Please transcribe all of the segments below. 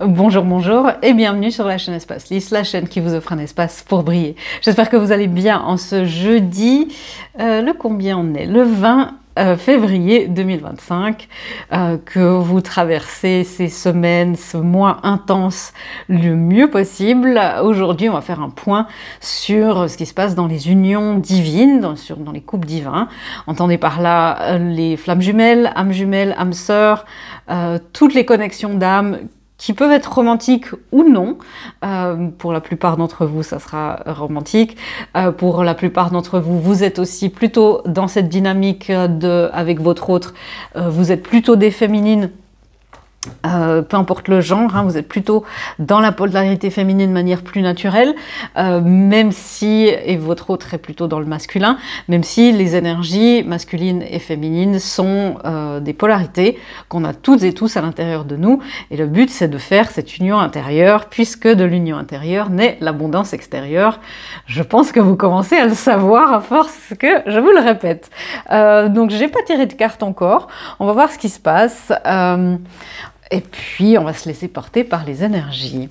Bonjour, bonjour et bienvenue sur la chaîne Espace Lys, la chaîne qui vous offre un espace pour briller. J'espère que vous allez bien en ce jeudi, le combien on est? Le 20 février 2025, que vous traversez ces semaines, ce mois intense le mieux possible. Aujourd'hui, on va faire un point sur ce qui se passe dans les unions divines, dans les couples divins. Entendez par là les flammes jumelles, âmes sœurs, toutes les connexions d'âmes qui peuvent être romantiques ou non. Pour la plupart d'entre vous, ça sera romantique. Pour la plupart d'entre vous, vous êtes aussi plutôt dans cette dynamique avec votre autre. Vous êtes plutôt des féminines. Peu importe le genre, hein, vous êtes plutôt dans la polarité féminine de manière plus naturelle, même si, et votre autre est plutôt dans le masculin, même si les énergies masculines et féminines sont des polarités qu'on a toutes et tous à l'intérieur de nous, et le but c'est de faire cette union intérieure, puisque de l'union intérieure naît l'abondance extérieure. Je pense que vous commencez à le savoir à force que je vous le répète. Donc j'ai pas tiré de carte encore, on va voir ce qui se passe. Et puis, on va se laisser porter par les énergies.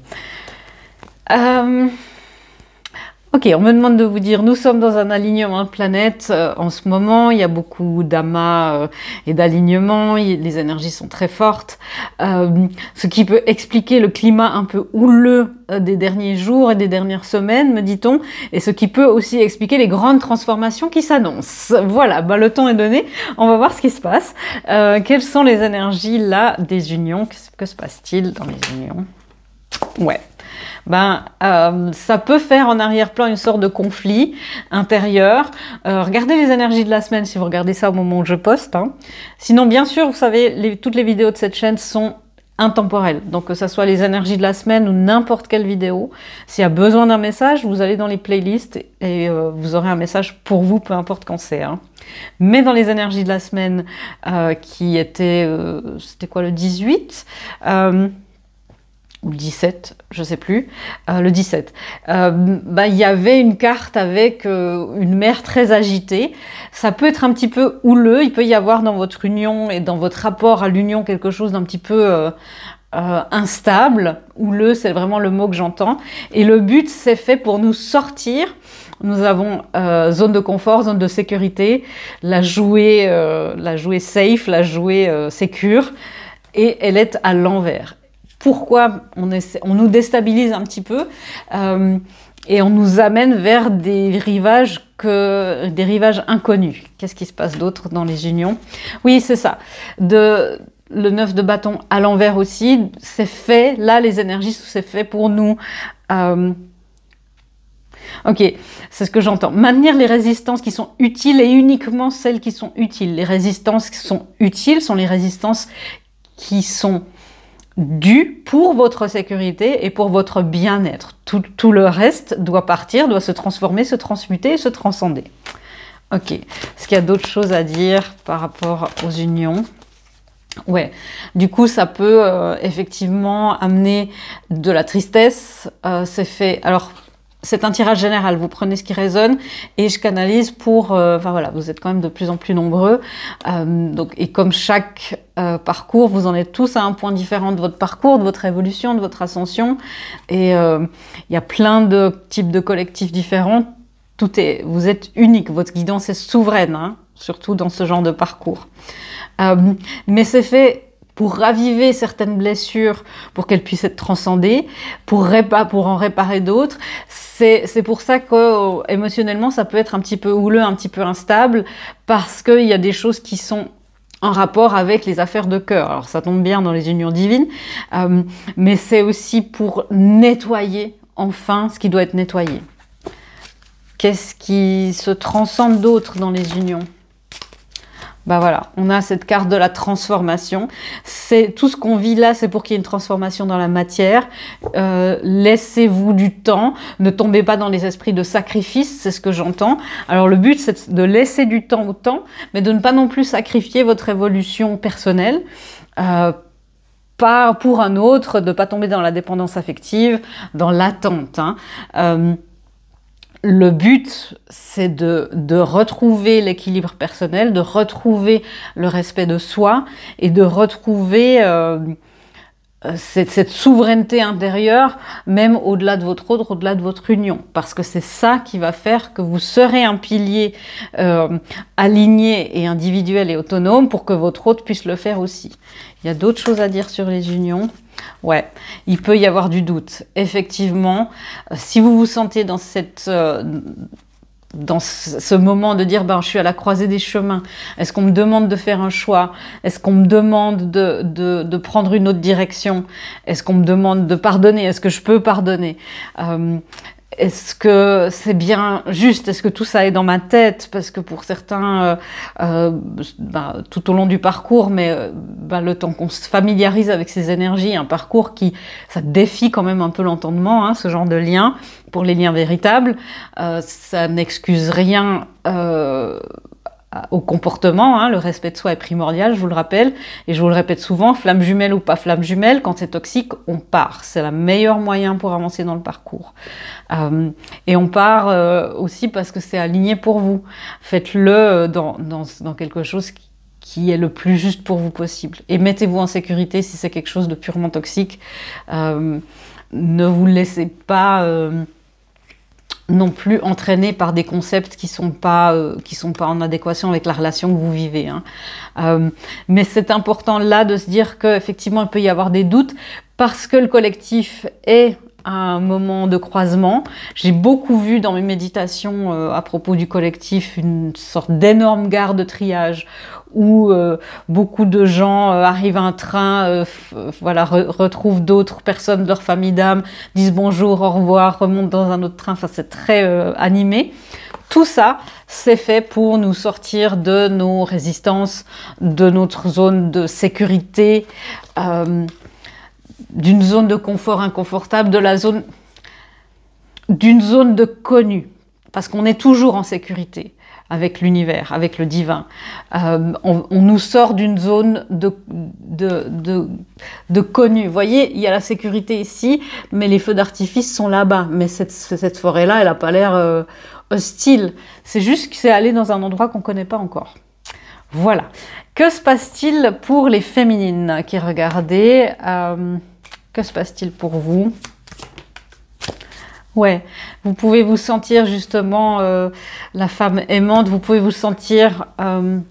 Ok, on me demande de vous dire, nous sommes dans un alignement de planètes en ce moment, il y a beaucoup d'amas et d'alignements, les énergies sont très fortes, ce qui peut expliquer le climat un peu houleux des derniers jours et des dernières semaines, me dit-on, et ce qui peut aussi expliquer les grandes transformations qui s'annoncent. Voilà, bah, le temps est donné, on va voir ce qui se passe. Quelles sont les énergies là des unions? Que se passe-t-il dans les unions? Ouais. Ça peut faire en arrière-plan une sorte de conflit intérieur. Regardez les énergies de la semaine si vous regardez ça au moment où je poste. Hein. Sinon, bien sûr, vous savez, toutes les vidéos de cette chaîne sont intemporelles. Donc, que ce soit les énergies de la semaine ou n'importe quelle vidéo, s'il y a besoin d'un message, vous allez dans les playlists et vous aurez un message pour vous, peu importe quand c'est. Hein. Mais dans les énergies de la semaine qui étaient, c'était quoi, le 18 ou le 17, je sais plus, le 17, il y avait une carte avec une mer très agitée. Ça peut être un petit peu houleux, il peut y avoir dans votre union et dans votre rapport à l'union quelque chose d'un petit peu instable. Houleux, c'est vraiment le mot que j'entends. Et le but, c'est fait pour nous sortir. Nous avons zone de confort, zone de sécurité, la jouer safe, la jouer secure, et elle est à l'envers. Pourquoi on nous déstabilise un petit peu et on nous amène vers des rivages inconnus. Qu'est-ce qui se passe d'autre dans les unions? Oui, c'est ça. Le 9 de bâton à l'envers aussi, c'est fait, là les énergies, c'est fait pour nous. Ok, c'est ce que j'entends. Maintenir les résistances qui sont utiles et uniquement celles qui sont utiles. Les résistances qui sont utiles sont les résistances qui sont dû pour votre sécurité et pour votre bien-être. Tout le reste doit partir, doit se transformer, se transmuter et se transcender. Ok. Est-ce qu'il y a d'autres choses à dire par rapport aux unions? Ouais. Du coup, ça peut effectivement amener de la tristesse. C'est fait. Alors, c'est un tirage général, vous prenez ce qui résonne et je canalise pour... Enfin voilà, vous êtes quand même de plus en plus nombreux. Et comme chaque parcours, vous en êtes tous à un point différent de votre parcours, de votre évolution, de votre ascension. Et il y a plein de types de collectifs différents. Vous êtes unique, votre guidance est souveraine, hein, surtout dans ce genre de parcours. Mais c'est fait pour raviver certaines blessures, pour qu'elles puissent être transcendées, pour en réparer d'autres. C'est pour ça que émotionnellement, ça peut être un petit peu houleux, un petit peu instable, parce qu'il y a des choses qui sont en rapport avec les affaires de cœur. Alors ça tombe bien dans les unions divines, mais c'est aussi pour nettoyer enfin ce qui doit être nettoyé. Qu'est-ce qui se transcende d'autre dans les unions? Bah voilà, on a cette carte de la transformation. C'est tout ce qu'on vit là, c'est pour qu'il y ait une transformation dans la matière. Laissez-vous du temps, ne tombez pas dans les esprits de sacrifice, c'est ce que j'entends. Alors le but, c'est de laisser du temps au temps, mais de ne pas non plus sacrifier votre évolution personnelle. Pas pour un autre, de ne pas tomber dans la dépendance affective, dans l'attente. Hein. Le but, c'est de retrouver l'équilibre personnel, de retrouver le respect de soi et de retrouver cette souveraineté intérieure, même au-delà de votre autre, au-delà de votre union. Parce que c'est ça qui va faire que vous serez un pilier aligné et individuel et autonome pour que votre autre puisse le faire aussi. Il y a d'autres choses à dire sur les unions. Ouais, il peut y avoir du doute. Effectivement, si vous vous sentez dans dans ce moment de dire ben, je suis à la croisée des chemins, est-ce qu'on me demande de faire un choix, est-ce qu'on me demande de prendre une autre direction, est-ce qu'on me demande de pardonner, est-ce que je peux pardonner, est-ce que c'est bien juste, est-ce que tout ça est dans ma tête, parce que pour certains ben, tout au long du parcours, mais ben, le temps qu'on se familiarise avec ces énergies, un parcours qui ça défie quand même un peu l'entendement, hein, ce genre de lien. Pour les liens véritables, ça n'excuse rien au comportement, hein, le respect de soi est primordial, je vous le rappelle, et je vous le répète souvent, flamme jumelle ou pas flamme jumelle, quand c'est toxique, on part. C'est le meilleur moyen pour avancer dans le parcours. Et on part aussi parce que c'est aligné pour vous. Faites-le dans quelque chose qui est le plus juste pour vous possible. Et mettez-vous en sécurité si c'est quelque chose de purement toxique. Ne vous laissez pas non plus entraîné par des concepts qui sont pas en adéquation avec la relation que vous vivez. Hein. Mais c'est important là de se dire qu'effectivement il peut y avoir des doutes parce que le collectif est à un moment de croisement. J'ai beaucoup vu dans mes méditations à propos du collectif une sorte d'énorme gare de triage où beaucoup de gens arrivent à un train, voilà, retrouvent d'autres personnes de leur famille d'âme, disent bonjour, au revoir, remontent dans un autre train, enfin c'est très animé. Tout ça, c'est fait pour nous sortir de nos résistances, de notre zone de sécurité, d'une zone de confort inconfortable, d'une zone de connu, parce qu'on est toujours en sécurité avec l'univers, avec le divin. On nous sort d'une zone de connu. Vous voyez, il y a la sécurité ici, mais les feux d'artifice sont là-bas. Mais cette forêt-là, elle n'a pas l'air hostile. C'est juste que c'est aller dans un endroit qu'on ne connaît pas encore. Voilà. Que se passe-t-il pour les féminines qui regardaient que se passe-t-il pour vous? Ouais, vous pouvez vous sentir justement la femme aimante, vous pouvez vous sentir un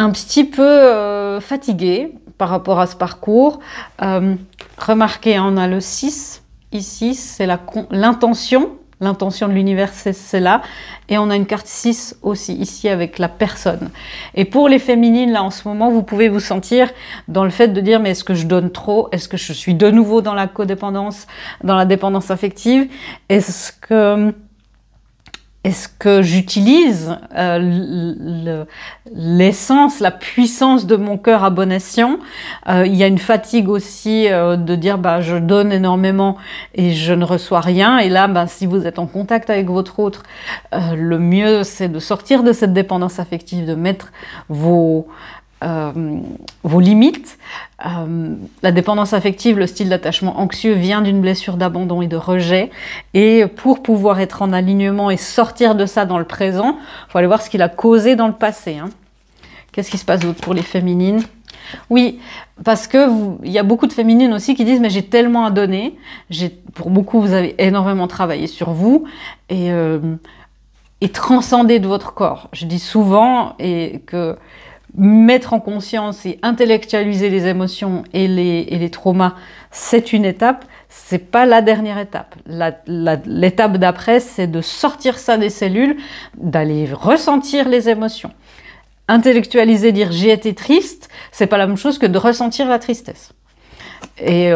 petit peu fatigué par rapport à ce parcours. Remarquez, on a le 6 ici, c'est l'intention. L'intention de l'univers, c'est là. Et on a une carte 6 aussi ici avec la personne. Et pour les féminines, là, en ce moment, vous pouvez vous sentir dans le fait de dire, mais est-ce que je donne trop? Est-ce que je suis de nouveau dans la codépendance, dans la dépendance affective? Est-ce que j'utilise l'essence, la puissance de mon cœur à bon escient? Il y a une fatigue aussi de dire bah, je donne énormément et je ne reçois rien. Et là, bah, si vous êtes en contact avec votre autre, le mieux c'est de sortir de cette dépendance affective, de mettre vos limites. La dépendance affective, le style d'attachement anxieux vient d'une blessure d'abandon et de rejet. Et pour pouvoir être en alignement et sortir de ça dans le présent, il faut aller voir ce qu'il a causé dans le passé. Hein. Qu'est-ce qui se passe d'autre pour les féminines? Oui, parce que il y a beaucoup de féminines aussi qui disent mais j'ai tellement à donner. Pour beaucoup, vous avez énormément travaillé sur vous et transcender de votre corps. Je dis souvent que mettre en conscience et intellectualiser les émotions et les traumas, c'est une étape, c'est pas la dernière étape. L'étape d'après, c'est de sortir ça des cellules, d'aller ressentir les émotions. Intellectualiser, dire j'ai été triste, c'est pas la même chose que de ressentir la tristesse. Et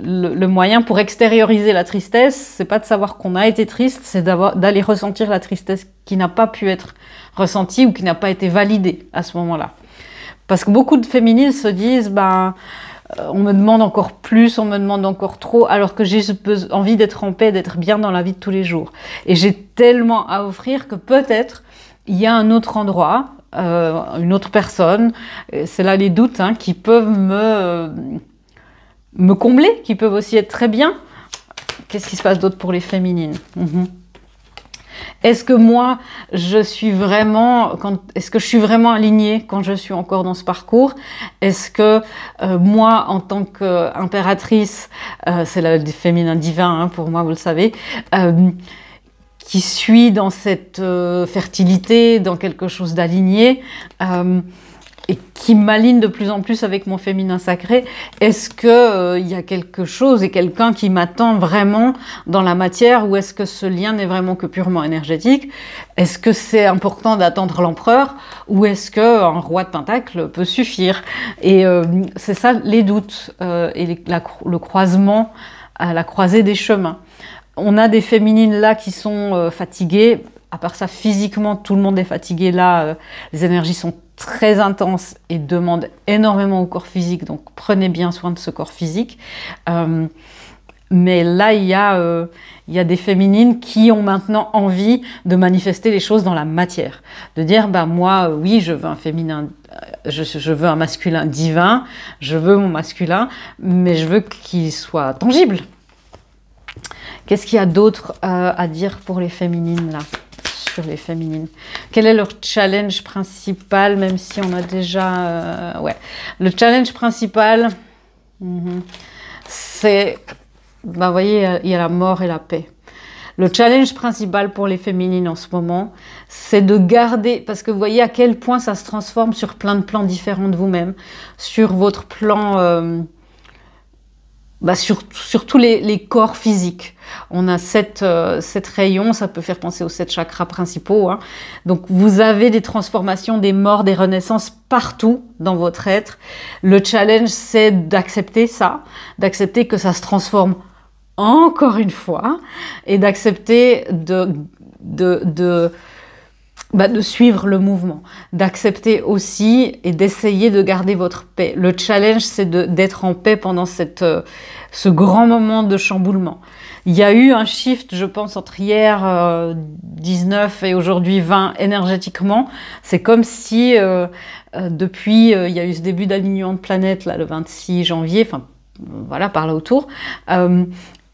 le moyen pour extérioriser la tristesse, c'est pas de savoir qu'on a été triste, c'est d'aller ressentir la tristesse qui n'a pas pu être ressentie ou qui n'a pas été validée à ce moment-là. Parce que beaucoup de féminines se disent ben, on me demande encore plus, on me demande encore trop, alors que j'ai envie d'être en paix, d'être bien dans la vie de tous les jours. Et j'ai tellement à offrir que peut-être il y a un autre endroit, une autre personne, c'est là les doutes hein, qui peuvent me combler, qui peuvent aussi être très bien. Qu'est-ce qui se passe d'autre pour les féminines? Est-ce que moi, est-ce que je suis vraiment alignée quand je suis encore dans ce parcours? Est-ce que moi, en tant qu'impératrice, c'est le féminin divin, hein, pour moi, vous le savez, qui suis dans cette fertilité, dans quelque chose d'aligné, et qui m'aligne de plus en plus avec mon féminin sacré, est-ce que y a quelque chose et quelqu'un qui m'attend vraiment dans la matière, ou est-ce que ce lien n'est vraiment que purement énergétique? Est-ce que c'est important d'attendre l'empereur, ou est-ce qu'un roi de pentacle peut suffire? Et c'est ça les doutes et le croisement, à la croisée des chemins. On a des féminines là qui sont fatiguées. À part ça, physiquement, tout le monde est fatigué là. Les énergies sont très intenses et demandent énormément au corps physique. Donc, prenez bien soin de ce corps physique. Mais là, il y a des féminines qui ont maintenant envie de manifester les choses dans la matière. De dire, bah moi, oui, je veux un féminin, je veux un masculin divin, je veux mon masculin, mais je veux qu'il soit tangible. Qu'est-ce qu'il y a d'autre à dire pour les féminines là, sur les féminines? Quel est leur challenge principal, même si on a déjà... ouais. Le challenge principal, c'est... Bah, vous voyez, il y a la mort et la paix. Le challenge principal pour les féminines en ce moment, c'est de garder... Parce que vous voyez à quel point ça se transforme sur plein de plans différents de vous-même. Sur votre plan... sur tous les corps physiques. On a 7 rayons, ça peut faire penser aux 7 chakras principaux. Hein. Donc vous avez des transformations, des morts, des renaissances partout dans votre être. Le challenge, c'est d'accepter ça, d'accepter que ça se transforme encore une fois, et d'accepter de suivre le mouvement, d'accepter aussi et d'essayer de garder votre paix. Le challenge, c'est d'être en paix pendant ce grand moment de chamboulement. Il y a eu un shift, je pense, entre hier 19 et aujourd'hui 20 énergétiquement. C'est comme si depuis, il y a eu ce début d'alignement de planètes, là, le 26 janvier, enfin voilà, par là autour.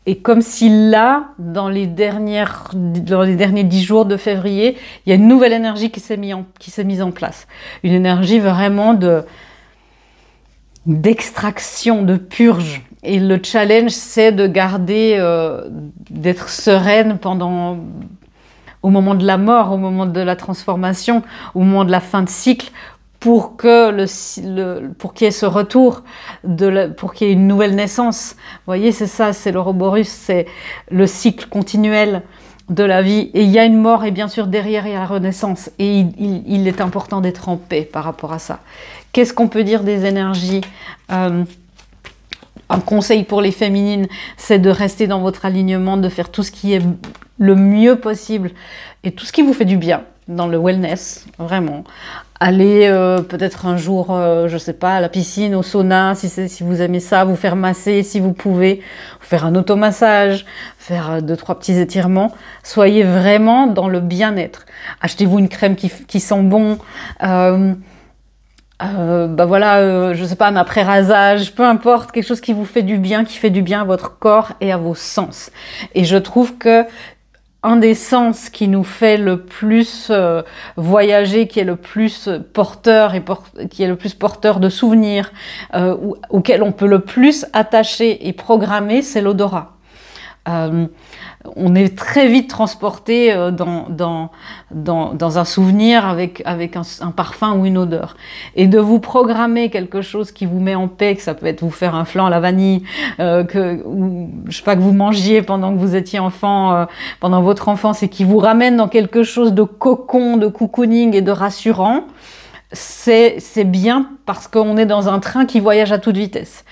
Et comme si là, dans les derniers 10 jours de février, il y a une nouvelle énergie qui s'est mise en place. Une énergie vraiment d'extraction, de purge. Et le challenge, c'est de garder, d'être sereine au moment de la mort, au moment de la transformation, au moment de la fin de cycle, pour qu'il y ait ce retour, pour qu'il y ait une nouvelle naissance. Vous voyez, c'est ça, c'est l'Ouroboros, c'est le cycle continuel de la vie. Et il y a une mort, et bien sûr, derrière, il y a la renaissance. Et il est important d'être en paix par rapport à ça. Qu'est-ce qu'on peut dire des énergies? Un conseil pour les féminines, c'est de rester dans votre alignement, de faire tout ce qui est le mieux possible et tout ce qui vous fait du bien dans le wellness, vraiment. Allez peut-être un jour, je sais pas, à la piscine, au sauna, si vous aimez ça, vous faire masser si vous pouvez, faire un automassage, faire 2-3 petits étirements. Soyez vraiment dans le bien-être. Achetez-vous une crème qui sent bon. Je sais pas, un après-rasage, peu importe, quelque chose qui vous fait du bien, qui fait du bien à votre corps et à vos sens. Et je trouve que un des sens qui nous fait le plus voyager, qui est le plus porteur qui est le plus porteur de souvenirs, auquel on peut le plus attacher et programmer, c'est l'odorat. On est très vite transporté dans un souvenir avec un parfum ou une odeur. Et de vous programmer quelque chose qui vous met en paix, que ça peut être vous faire un flan à la vanille, ou je sais pas, que vous mangiez pendant que vous étiez enfant, pendant votre enfance, et qui vous ramène dans quelque chose de cocon, de cocooning et de rassurant, c'est bien parce qu'on est dans un train qui voyage à toute vitesse.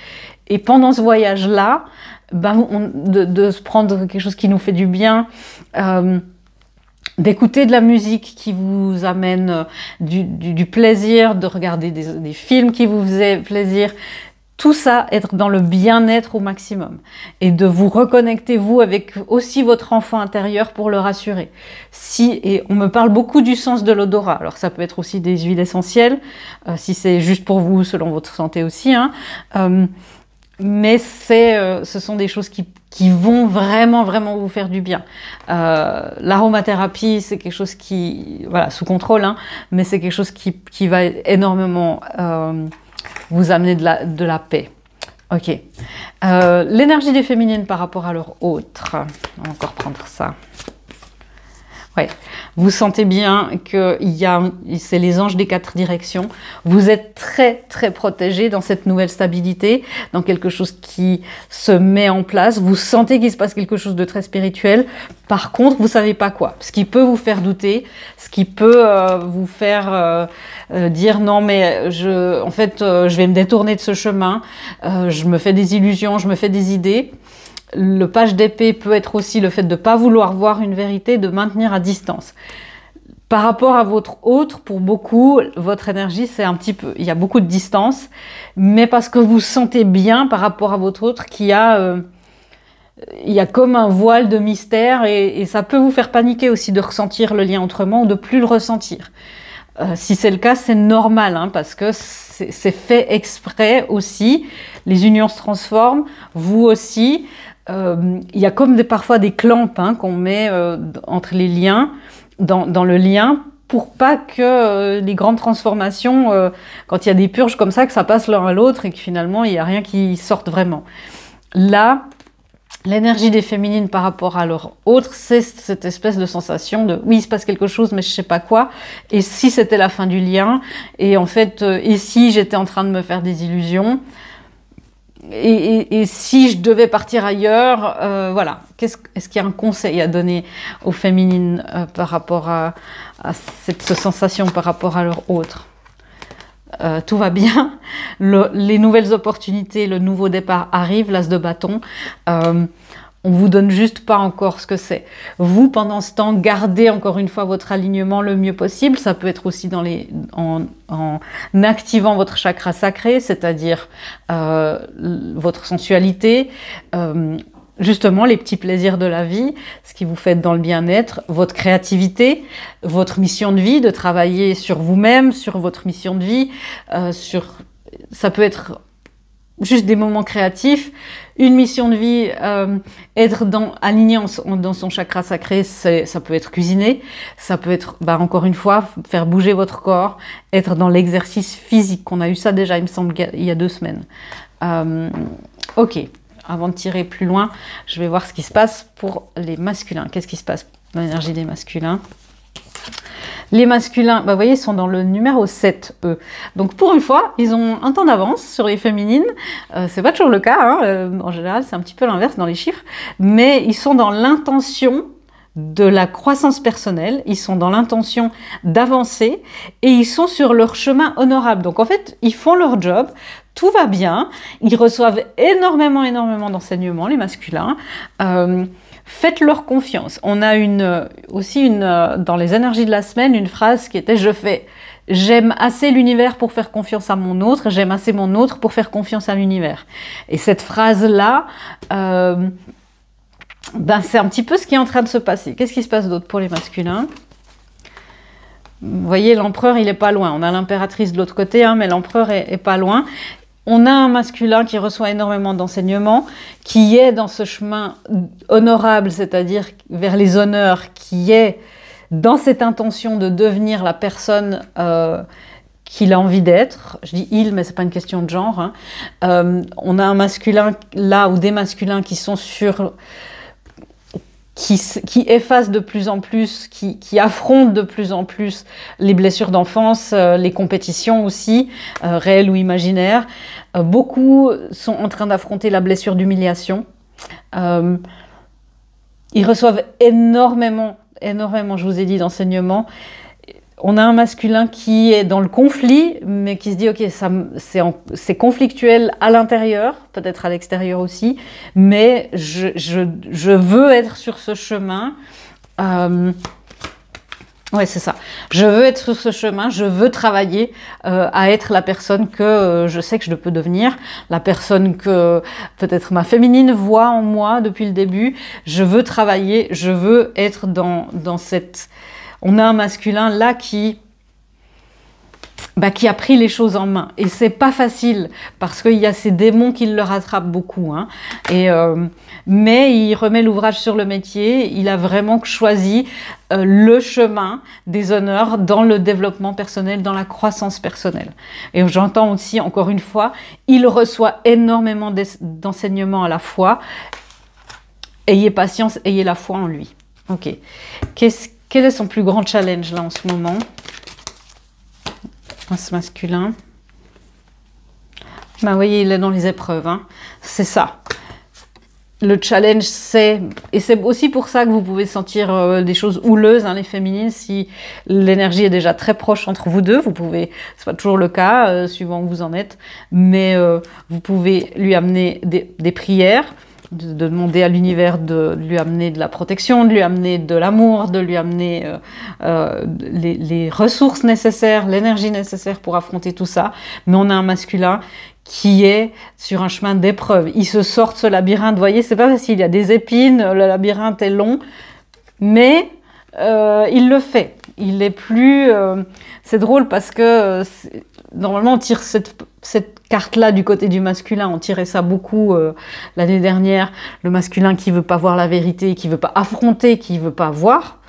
Et pendant ce voyage-là, de se prendre quelque chose qui nous fait du bien, d'écouter de la musique qui vous amène du plaisir, de regarder des films qui vous faisaient plaisir, tout ça, être dans le bien-être au maximum et de vous reconnecter, vous, avec aussi votre enfant intérieur pour le rassurer. Et on me parle beaucoup du sens de l'odorat, alors ça peut être aussi des huiles essentielles, si c'est juste pour vous, selon votre santé aussi, hein. mais ce sont des choses qui vont vraiment, vraiment vous faire du bien. L'aromathérapie, c'est quelque chose qui, voilà, sous contrôle, hein, mais c'est quelque chose qui va énormément vous amener de la paix. Ok. L'énergie des féminines par rapport à leur autre. On va encore prendre ça. Ouais. Vous sentez bien que c'est les anges des 4 directions. Vous êtes très, très protégés dans cette nouvelle stabilité, dans quelque chose qui se met en place. Vous sentez qu'il se passe quelque chose de très spirituel. Par contre, vous savez pas quoi. Ce qui peut vous faire douter, ce qui peut vous faire dire non, mais en fait, je vais me détourner de ce chemin. Je me fais des illusions, je me fais des idées. Le page d'épée peut être aussi le fait de ne pas vouloir voir une vérité, de maintenir à distance. Par rapport à votre autre, pour beaucoup, votre énergie, c'est un petit peu... Il y a beaucoup de distance, mais parce que vous sentez bien par rapport à votre autre qu'il y a comme un voile de mystère et ça peut vous faire paniquer aussi de ressentir le lien autrement ou de plus le ressentir. Si c'est le cas, c'est normal, hein, parce que c'est fait exprès aussi. Les unions se transforment, vous aussi. Il y a comme parfois des clampes qu'on met entre les liens, dans le lien, pour pas que les grandes transformations, quand il y a des purges comme ça, que ça passe l'un à l'autre et que finalement il n'y a rien qui sorte vraiment. Là, l'énergie des féminines par rapport à leur autre, c'est cette espèce de sensation de oui, il se passe quelque chose, mais je sais pas quoi. Et si c'était la fin du lien, et en fait, et si j'étais en train de me faire des illusions, et si je devais partir ailleurs, voilà. Est-ce qu'il y a un conseil à donner aux féminines par rapport à cette sensation par rapport à leur autre? Tout va bien, les nouvelles opportunités, le nouveau départ arrive, l'as de bâton. On vous donne juste pas encore ce que c'est. Vous, pendant ce temps, gardez encore une fois votre alignement le mieux possible. Ça peut être aussi en activant votre chakra sacré, c'est-à-dire votre sensualité, justement les petits plaisirs de la vie, ce qui vous fait dans le bien-être, votre créativité, votre mission de vie, de travailler sur vous-même, sur votre mission de vie, ça peut être juste des moments créatifs, une mission de vie, être aligné dans son chakra sacré, ça peut être cuisiner, ça peut être, encore une fois, faire bouger votre corps, être dans l'exercice physique, on a eu ça déjà, il me semble, il y a 2 semaines. Ok. Avant de tirer plus loin, je vais voir ce qui se passe pour les masculins. Qu'est-ce qui se passe dans l'énergie des masculins? Les masculins, vous voyez, ils sont dans le numéro 7, eux. Donc, pour une fois, ils ont un temps d'avance sur les féminines. C'est pas toujours le cas, hein. En général, c'est un petit peu l'inverse dans les chiffres. Mais ils sont dans l'intention de la croissance personnelle, ils sont dans l'intention d'avancer et ils sont sur leur chemin honorable. Donc, en fait, ils font leur job. Tout va bien, ils reçoivent énormément d'enseignements, les masculins. Faites-leur confiance. On a aussi dans les énergies de la semaine, une phrase qui était « J'aime assez l'univers pour faire confiance à mon autre, j'aime assez mon autre pour faire confiance à l'univers ». Et cette phrase-là, c'est un petit peu ce qui est en train de se passer. Qu'est-ce qui se passe d'autre pour les masculins ? Vous voyez, l'empereur, il n'est pas loin. On a l'impératrice de l'autre côté, hein, mais l'empereur est pas loin. On a un masculin qui reçoit énormément d'enseignements, qui est dans ce chemin honorable, c'est-à-dire vers les honneurs, qui est dans cette intention de devenir la personne qu'il a envie d'être. Je dis il, mais c'est pas une question de genre. Hein. On a un masculin là, ou des masculins qui sont qui effacent de plus en plus, qui affrontent de plus en plus les blessures d'enfance, les compétitions aussi, réelles ou imaginaires. Beaucoup sont en train d'affronter la blessure d'humiliation. Ils reçoivent énormément, je vous ai dit, d'enseignements. On a un masculin qui est dans le conflit, mais qui se dit, ok, c'est conflictuel à l'intérieur, peut-être à l'extérieur aussi, mais je veux être sur ce chemin. Ouais, c'est ça. Je veux être sur ce chemin, je veux travailler à être la personne que je sais que je peux devenir, la personne que peut-être ma féminine voit en moi depuis le début. Je veux travailler, je veux être dans cette... On a un masculin là qui qui a pris les choses en main. Et c'est pas facile, parce qu'il y a ces démons qui le rattrapent beaucoup. Hein. Mais il remet l'ouvrage sur le métier, il a vraiment choisi le chemin des honneurs dans le développement personnel, dans la croissance personnelle. Et j'entends aussi, encore une fois, il reçoit énormément d'enseignements à la fois. Ayez patience, ayez la foi en lui. Ok. Quel est son plus grand challenge là en ce moment? Ce masculin. Ben, vous voyez, il est dans les épreuves. Hein. C'est ça. Le challenge, c'est... Et c'est aussi pour ça que vous pouvez sentir des choses houleuses, hein, les féminines, si l'énergie est déjà très proche entre vous deux. Vous pouvez... C'est pas toujours le cas, suivant où vous en êtes. Mais vous pouvez lui amener des prières, de demander à l'univers de lui amener de la protection, de lui amener de l'amour, de lui amener les ressources nécessaires, l'énergie nécessaire pour affronter tout ça. Mais on a un masculin qui est sur un chemin d'épreuve. Il se sort de ce labyrinthe. Vous voyez, c'est pas facile. Il y a des épines, le labyrinthe est long, mais il le fait. Il est plus... c'est drôle parce que normalement on tire cette carte-là du côté du masculin. On tirait ça beaucoup l'année dernière. Le masculin qui veut pas voir la vérité, qui veut pas affronter, qui veut pas voir.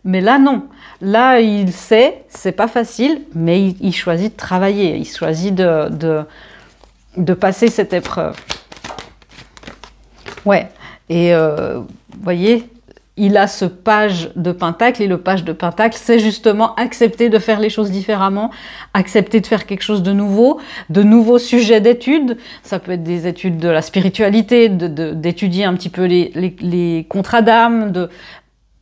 Mais là, non. Là, il sait, c'est pas facile, mais il choisit de travailler. Il choisit de passer cette épreuve. Ouais. Et vous voyez, il a ce page de pentacle, et le page de pentacle, c'est justement accepter de faire les choses différemment, accepter de faire quelque chose de nouveaux sujets d'études. Ça peut être des études de la spiritualité, d'étudier un petit peu les contrats d'âme,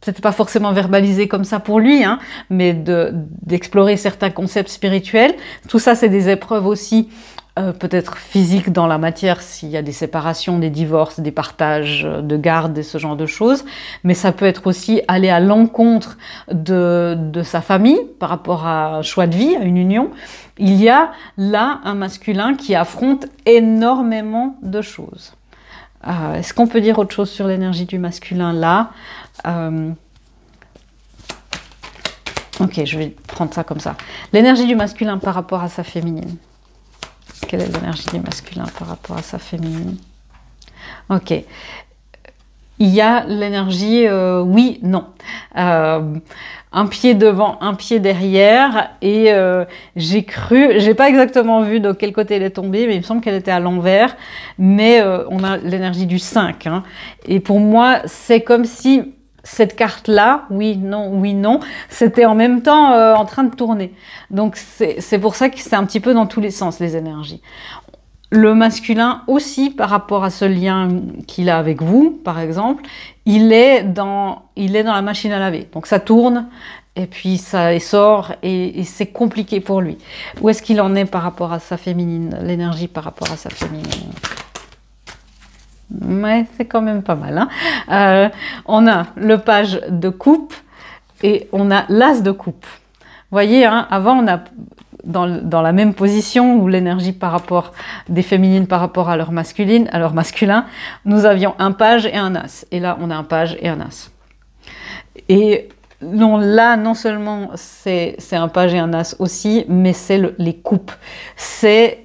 peut-être pas forcément verbalisé comme ça pour lui, hein, mais d'explorer certains concepts spirituels. Tout ça, c'est des épreuves aussi, peut-être physiques dans la matière, s'il y a des séparations, des divorces, des partages de garde et ce genre de choses. Mais ça peut être aussi aller à l'encontre de sa famille par rapport à un choix de vie, à une union. Il y a là un masculin qui affronte énormément de choses. Est-ce qu'on peut dire autre chose sur l'énergie du masculin là? Ok, je vais prendre ça comme ça. L'énergie du masculin par rapport à sa féminine. Quelle est l'énergie du masculin par rapport à sa féminine? Ok. Il y a l'énergie oui, non. Un pied devant, un pied derrière. Et j'ai pas exactement vu de quel côté elle est tombée, mais il me semble qu'elle était à l'envers. Mais on a l'énergie du 5. Hein. Et pour moi, c'est comme si cette carte-là, oui, non, c'était en même temps en train de tourner. Donc c'est pour ça que c'est un petit peu dans tous les sens, les énergies. Le masculin aussi, par rapport à ce lien qu'il a avec vous, par exemple, il est dans la machine à laver. Donc ça tourne, et puis ça sort, et c'est compliqué pour lui. Où est-ce qu'il en est par rapport à sa féminine, l'énergie par rapport à sa féminine? Ouais, c'est quand même pas mal. Hein, on a le page de coupe et on a l'as de coupe. Vous voyez, hein, avant, on a dans la même position où l'énergie par rapport des féminines par rapport à leur masculin, nous avions un page et un as. Et là, on a un page et un as. Et non, là, non seulement c'est un page et un as aussi, mais c'est les coupes. C'est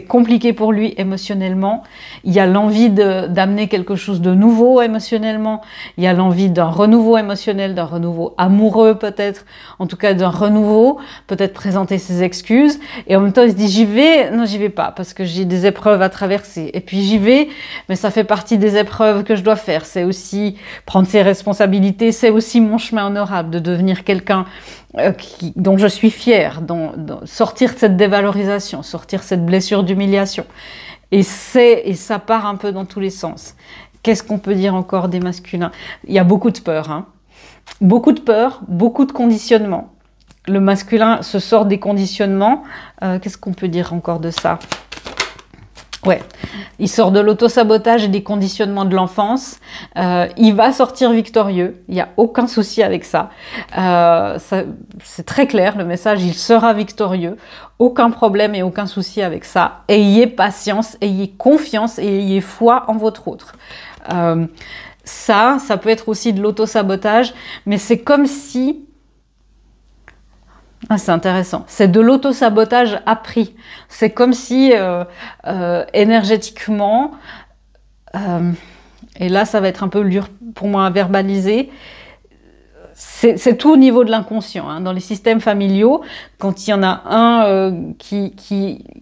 compliqué pour lui émotionnellement. Il y a l'envie d'amener quelque chose de nouveau émotionnellement. Il y a l'envie d'un renouveau émotionnel, d'un renouveau amoureux peut-être. En tout cas, d'un renouveau. Peut-être présenter ses excuses. Et en même temps, il se dit, j'y vais. Non, j'y vais pas parce que j'ai des épreuves à traverser. Et puis j'y vais, mais ça fait partie des épreuves que je dois faire. C'est aussi prendre ses responsabilités. C'est aussi mon chemin honorable de devenir quelqu'un dont je suis fière, sortir de cette dévalorisation, sortir de cette blessure d'humiliation. Et ça part un peu dans tous les sens. Qu'est-ce qu'on peut dire encore des masculins? Il y a beaucoup de peur, hein. Beaucoup de peur, beaucoup de conditionnement. Le masculin se sort des conditionnements. Qu'est-ce qu'on peut dire encore de ça? Ouais, il sort de l'auto-sabotage et des conditionnements de l'enfance. Il va sortir victorieux. Il n'y a aucun souci avec ça. C'est très clair, le message, il sera victorieux. Aucun problème et aucun souci avec ça. Ayez patience, ayez confiance et ayez foi en votre autre. Ça peut être aussi de l'auto-sabotage, mais c'est comme si... Ah, c'est intéressant. C'est de l'auto-sabotage appris. C'est comme si énergétiquement, et là ça va être un peu dur pour moi à verbaliser, c'est tout au niveau de l'inconscient. Hein. Dans les systèmes familiaux, quand il y en a un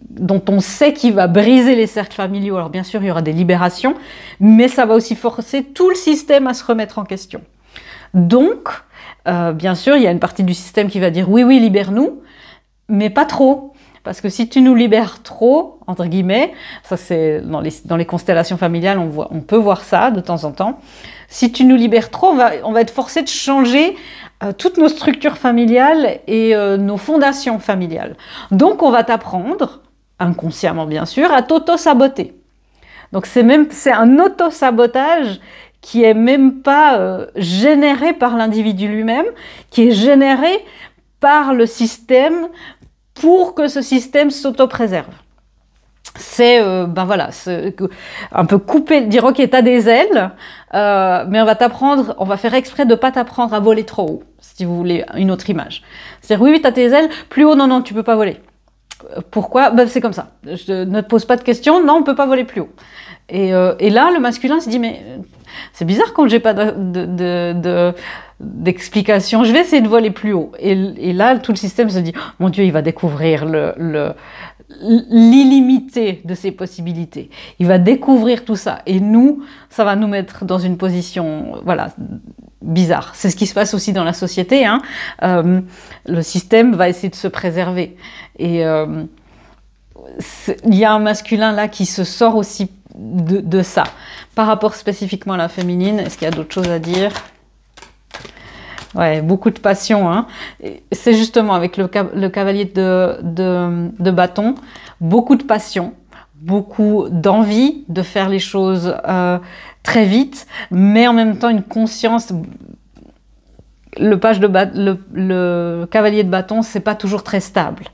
dont on sait qu'il va briser les cercles familiaux, alors bien sûr il y aura des libérations, mais ça va aussi forcer tout le système à se remettre en question. Donc, bien sûr, il y a une partie du système qui va dire oui, oui, libère-nous, mais pas trop. Parce que si tu nous libères trop, entre guillemets, ça c'est dans les constellations familiales, on peut voir ça de temps en temps. Si tu nous libères trop, on va être forcé de changer toutes nos structures familiales et nos fondations familiales. Donc on va t'apprendre, inconsciemment bien sûr, à t'auto-saboter. Donc c'est un auto-sabotage qui est même pas généré par l'individu lui-même, qui est généré par le système pour que ce système s'auto-préserve. C'est voilà, un peu couper, dire ok, t'as des ailes, mais on va faire exprès de pas t'apprendre à voler trop haut, si vous voulez une autre image. C'est-à-dire oui, t'as tes ailes, plus haut, non, non, tu peux pas voler. Pourquoi? C'est comme ça. Ne te pose pas de questions, non, on peut pas voler plus haut. Et là, le masculin se dit mais c'est bizarre quand j'ai pas d'explication, je vais essayer de voler plus haut. Et là, tout le système se dit, oh, mon Dieu, il va découvrir l'illimité de ses possibilités. Il va découvrir tout ça. Et nous, ça va nous mettre dans une position, voilà, bizarre. C'est ce qui se passe aussi dans la société. Hein. Le système va essayer de se préserver. Et il y a un masculin là qui se sort aussi de ça. Par rapport spécifiquement à la féminine, est-ce qu'il y a d'autres choses à dire ? Ouais, beaucoup de passion. Hein. C'est justement avec le cavalier de bâton, beaucoup de passion, beaucoup d'envie de faire les choses très vite, mais en même temps une conscience. Le cavalier de bâton, c'est pas toujours très stable.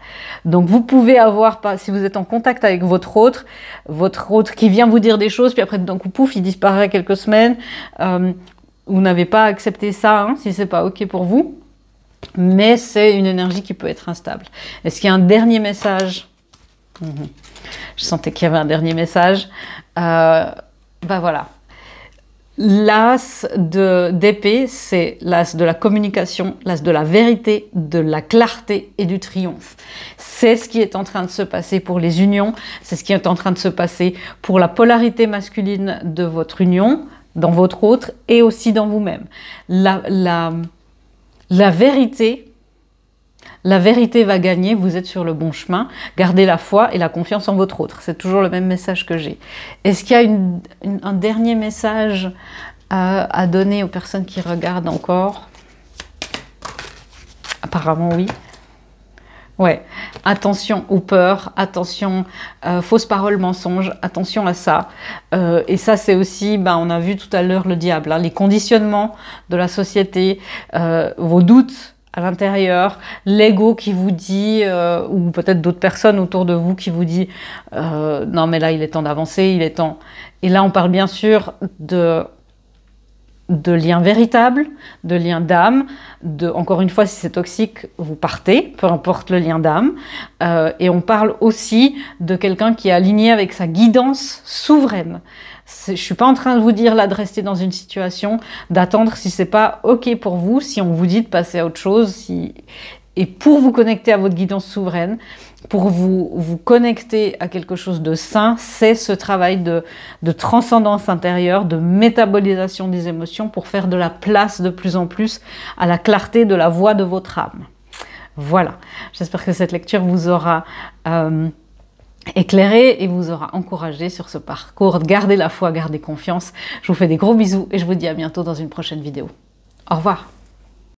Donc vous pouvez avoir, si vous êtes en contact avec votre autre qui vient vous dire des choses, puis après d'un coup pouf, il disparaît quelques semaines. Vous n'avez pas accepté ça, hein, si c'est pas ok pour vous. Mais c'est une énergie qui peut être instable. Est-ce qu'il y a un dernier message? Je sentais qu'il y avait un dernier message. Voilà. L'as d'épée, c'est l'as de la communication, l'as de la vérité, de la clarté et du triomphe. C'est ce qui est en train de se passer pour les unions, c'est ce qui est en train de se passer pour la polarité masculine de votre union, dans votre autre et aussi dans vous-même. La vérité va gagner, vous êtes sur le bon chemin. Gardez la foi et la confiance en votre autre. C'est toujours le même message que j'ai. Est-ce qu'il y a un dernier message à donner aux personnes qui regardent encore? Apparemment oui. Ouais, attention aux peurs, attention fausses paroles, mensonges, attention à ça. Et ça, c'est aussi, on a vu tout à l'heure le diable, hein, les conditionnements de la société, vos doutes à l'intérieur, l'ego qui vous dit, ou peut-être d'autres personnes autour de vous qui vous dit non mais là il est temps d'avancer, il est temps. Et là on parle bien sûr de liens véritables, de liens d'âme, encore une fois, si c'est toxique, vous partez, peu importe le lien d'âme. Et on parle aussi de quelqu'un qui est aligné avec sa guidance souveraine. Je ne suis pas en train de vous dire là de rester dans une situation, d'attendre si c'est pas OK pour vous, si on vous dit de passer à autre chose, et pour vous connecter à votre guidance souveraine, pour vous connecter à quelque chose de sain, c'est ce travail de transcendance intérieure, de métabolisation des émotions pour faire de la place de plus en plus à la clarté de la voix de votre âme. Voilà, j'espère que cette lecture vous aura éclairé et vous aura encouragé sur ce parcours. Gardez la foi, gardez confiance. Je vous fais des gros bisous et je vous dis à bientôt dans une prochaine vidéo. Au revoir.